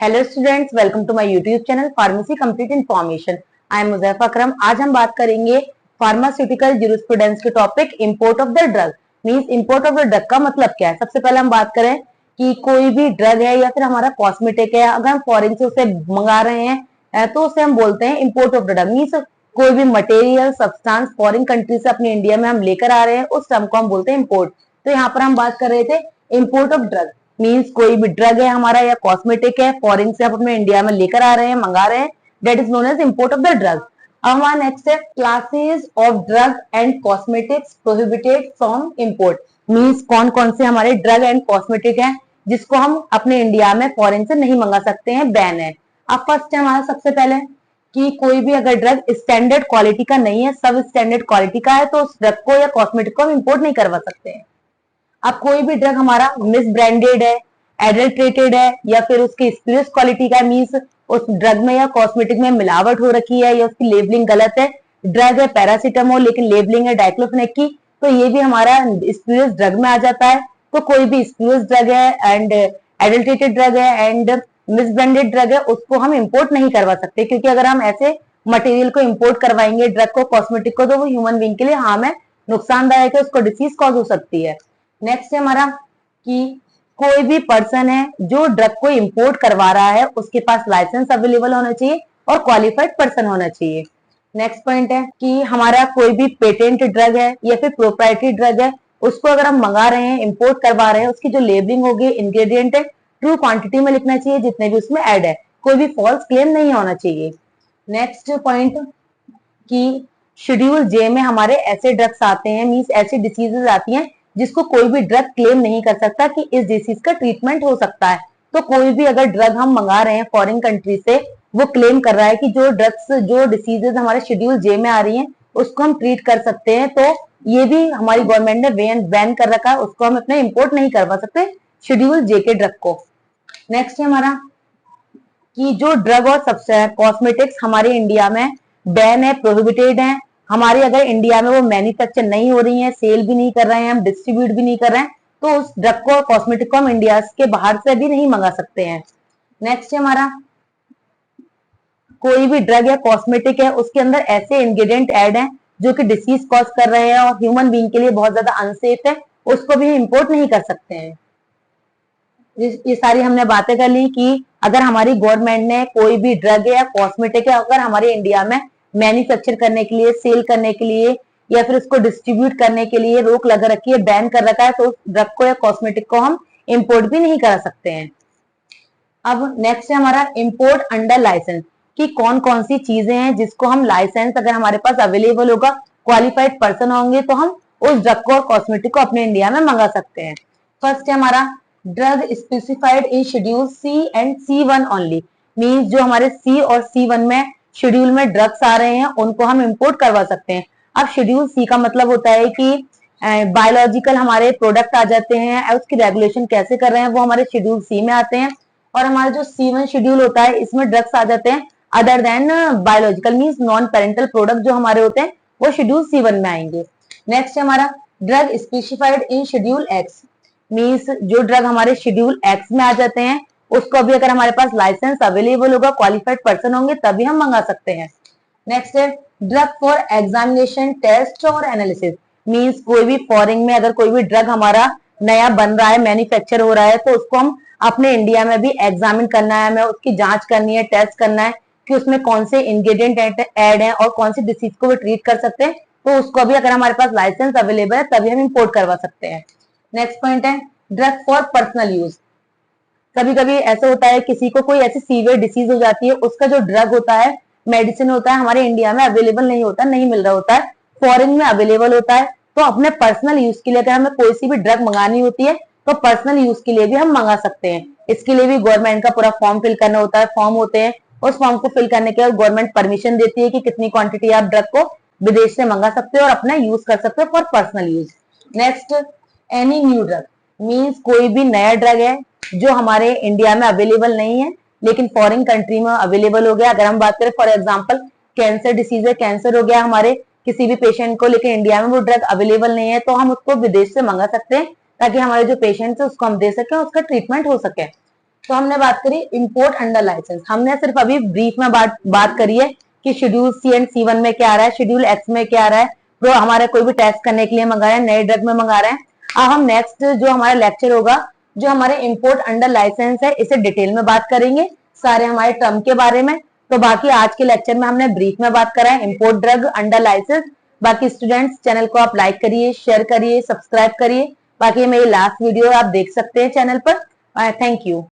Hello students, welcome to my YouTube channel pharmacy complete information. I am Muzaifa Akram. आज हम बात करेंगे फार्मास्यूटिकल ज्यूरिस्प्रूडेंस के topic import of the drug. Means import of the drug का मतलब क्या है। सबसे पहले हम बात करें कि कोई भी ड्रग है या फिर हमारा कॉस्मेटिक है, अगर हम फॉरेन से उसे मंगा रहे हैं तो उसे हम बोलते हैं import of the drug. Means कोई भी मटेरियल सब्सटेंस फॉरेन कंट्री से अपने इंडिया में हम लेकर आ रहे हैं, उस टर्म को हम बोलते हैं इंपोर्ट। तो यहाँ पर हम बात कर रहे थे इंपोर्ट ऑफ ड्रग। मींस कोई भी ड्रग है हमारा या कॉस्मेटिक है, फॉरेन से आप अपने इंडिया में लेकर आ रहे हैं, मंगा रहे हैं, that is known as import of the drug. अब हमारा नेक्स्ट है classes of drug and cosmetics prohibited from import. Means कौन कौन से हमारे ड्रग एंड कॉस्मेटिक है जिसको हम अपने इंडिया में फॉरेन से नहीं मंगा सकते हैं, बैन है। अब फर्स्ट है हमारा सबसे पहले कि कोई भी अगर ड्रग स्टैंडर्ड क्वालिटी का नहीं है, सब स्टैंडर्ड क्वालिटी का है, तो उस ड्रग को या कॉस्मेटिक को हम इंपोर्ट नहीं करवा सकते हैं। अब कोई भी ड्रग हमारा मिस ब्रांडेड है, एडल्ट्रेटेड है या फिर उसकी स्प्यूरियस क्वालिटी का, मींस उस ड्रग में या कॉस्मेटिक में मिलावट हो रखी है या उसकी लेबलिंग गलत है। ड्रग है पैरासीटामोल लेकिन लेबलिंग है डाइक्लोफेनेक की, तो ये भी हमारा स्प्यूरियस ड्रग में आ जाता है। तो कोई भी स्प्यूरियस ड्रग है एंड एडल्ट्रेटेड ड्रग है एंड मिस ब्रांडेड ड्रग है, उसको हम इंपोर्ट नहीं करवा सकते, क्योंकि अगर हम ऐसे मटेरियल को इंपोर्ट करवाएंगे, ड्रग को, कॉस्मेटिक को, तो वो ह्यूमन बीइंग के लिए हार्म है, नुकसानदायक है, उसको डिसीज कॉज हो सकती है। नेक्स्ट है हमारा कि कोई भी पर्सन है जो ड्रग को इंपोर्ट करवा रहा है, उसके पास लाइसेंस अवेलेबल होना चाहिए और क्वालिफाइड पर्सन होना चाहिए। नेक्स्ट पॉइंट है कि हमारा कोई भी पेटेंट ड्रग है या फिर प्रोप्राइटरी ड्रग है, उसको अगर हम मंगा रहे हैं, इंपोर्ट करवा रहे हैं, उसकी जो लेबलिंग होगी, इंग्रेडिएंट है, ट्रू क्वांटिटी में लिखना चाहिए जितने भी उसमें ऐड है, कोई भी फॉल्स क्लेम नहीं होना चाहिए। नेक्स्ट पॉइंट कि शेड्यूल जे में हमारे ऐसे ड्रग्स आते हैं, मींस ऐसी डिसीजेज आती हैं जिसको कोई भी ड्रग क्लेम नहीं कर सकता कि इस डिसीज का ट्रीटमेंट हो सकता है। तो कोई भी अगर ड्रग हम मंगा रहे हैं फॉरेन कंट्री से, वो क्लेम कर रहा है कि जो ड्रग्स, जो डिसीजेज हमारे शेड्यूल जे में आ रही हैं उसको हम ट्रीट कर सकते हैं, तो ये भी हमारी गवर्नमेंट ने बैन कर रखा है, उसको हम अपने इंपोर्ट नहीं करवा सकते शेड्यूल जे के ड्रग को। नेक्स्ट है हमारा कि जो ड्रग और कॉस्मेटिक्स हमारे इंडिया में बैन है, प्रोहिबिटेड है, हमारे अगर इंडिया में वो मैन्युफैक्चर नहीं हो रही है, सेल भी नहीं कर रहे हैं, हम डिस्ट्रीब्यूट भी नहीं कर रहे हैं, तो उस ड्रग को और कॉस्मेटिक को हम इंडिया के बाहर से भी नहीं मंगा सकते हैं। नेक्स्ट है हमारा कोई भी ड्रग या कॉस्मेटिक है, उसके अंदर ऐसे इंग्रेडिएंट ऐड हैं जो कि डिसीज कॉज कर रहे हैं और ह्यूमन बीइंग के लिए बहुत ज्यादा अनसेफ है, उसको भी इंपोर्ट नहीं कर सकते हैं। ये सारी हमने बातें कर ली कि अगर हमारी गवर्नमेंट ने कोई भी ड्रग या कॉस्मेटिक है अगर हमारे इंडिया में मैन्युफैक्चर करने के लिए, सेल करने के लिए या फिर उसको डिस्ट्रीब्यूट करने के लिए रोक लगा रखी है, बैन कर रखा है, तो उस ड्रग को या कॉस्मेटिक को हम इंपोर्ट भी नहीं करा सकते हैं। अब नेक्स्ट है हमारा इंपोर्ट अंडर लाइसेंस, कि कौन कौन सी चीजें हैं जिसको हम लाइसेंस अगर हमारे पास अवेलेबल होगा, क्वालिफाइड पर्सन होंगे, तो हम उस ड्रग को और कॉस्मेटिक को अपने इंडिया में मंगा सकते हैं। फर्स्ट है हमारा drug specified in schedule C and C1 only. Means जो हमारे सी और C1 में शेड्यूल में ड्रग्स आ रहे हैं उनको हम इंपोर्ट करवा सकते हैं। अब शेड्यूल सी का मतलब होता है कि बायोलॉजिकल हमारे प्रोडक्ट आ जाते हैं, उसकी रेगुलेशन कैसे कर रहे हैं वो हमारे शेड्यूल सी में आते हैं, और हमारा जो C1 शेड्यूल होता है इसमें ड्रग्स आ जाते हैं other than biological, means non parental product जो हमारे होते हैं वो शेड्यूल C1 में आएंगे। नेक्स्ट है हमारा drug specified in schedule x. Means जो ड्रग हमारे शेड्यूल एक्स में आ जाते हैं उसको भी अगर हमारे पास लाइसेंस अवेलेबल होगा, क्वालिफाइड पर्सन होंगे, तभी हम मंगा सकते हैं। नेक्स्ट है ड्रग फॉर एग्जामिनेशन, टेस्ट और एनालिसिस। मींस कोई भी फॉरेन में अगर कोई भी ड्रग हमारा नया बन रहा है, मैन्युफैक्चर हो रहा है, तो उसको हम अपने इंडिया में भी एग्जामिन करना है, हमें उसकी जांच करनी है, टेस्ट करना है कि उसमें कौन से इंग्रेडिएंट ऐड है और कौन सी डिसीज को वो ट्रीट कर सकते हैं, तो उसको भी अगर हमारे पास लाइसेंस अवेलेबल है तभी हम इंपोर्ट करवा सकते हैं। नेक्स्ट पॉइंट है ड्रग फॉर पर्सनल यूज। कभी कभी ऐसा होता है किसी को कोई ऐसी सीवियर डिसीज हो जाती है, उसका जो ड्रग होता है, मेडिसिन होता है, हमारे इंडिया में अवेलेबल नहीं होता, नहीं मिल रहा होता है, फॉरेन में अवेलेबल होता है, तो अपने पर्सनल यूज के लिए अगर हमें कोई सी भी ड्रग मंगानी होती है तो पर्सनल यूज के लिए भी हम मंगा सकते हैं। इसके लिए भी गवर्नमेंट का पूरा फॉर्म फिल करना होता है, फॉर्म होते हैं, उस फॉर्म को फिल करने के बाद गवर्नमेंट परमिशन देती है कि कितनी क्वांटिटी आप ड्रग को विदेश से मंगा सकते हो और अपना यूज कर सकते हो for personal use. Next any new drug, means कोई भी नया ड्रग है जो हमारे इंडिया में अवेलेबल नहीं है लेकिन फॉरेन कंट्री में अवेलेबल हो गया। अगर हम बात करें फॉर एग्जांपल कैंसर डिसीज है, कैंसर हो गया हमारे किसी भी पेशेंट को, लेकिन इंडिया में वो ड्रग अवेलेबल नहीं है, तो हम उसको विदेश से मंगा सकते हैं ताकि हमारे जो पेशेंट है उसको हम दे सके, उसका ट्रीटमेंट हो सके। तो हमने बात करी इंपोर्ट अंडर लाइसेंस। हमने सिर्फ अभी ब्रीफ में बात करी है कि शेड्यूल सी एंड C1 में क्या आ रहा है, शेड्यूल एक्स में क्या आ रहा है, तो हमारे कोई भी टेस्ट करने के लिए मंगा रहे हैं, नए ड्रग में मंगा रहे हैं। अब हम नेक्स्ट जो हमारा लेक्चर होगा, जो हमारे इंपोर्ट अंडर लाइसेंस है, इसे डिटेल में बात करेंगे सारे हमारे टर्म के बारे में। तो बाकी आज के लेक्चर में हमने ब्रीफ में बात करा है इंपोर्ट ड्रग अंडर लाइसेंस। बाकी स्टूडेंट्स चैनल को आप लाइक करिए, शेयर करिए, सब्सक्राइब करिए। बाकी मेरी लास्ट वीडियो आप देख सकते हैं चैनल पर। Thank you.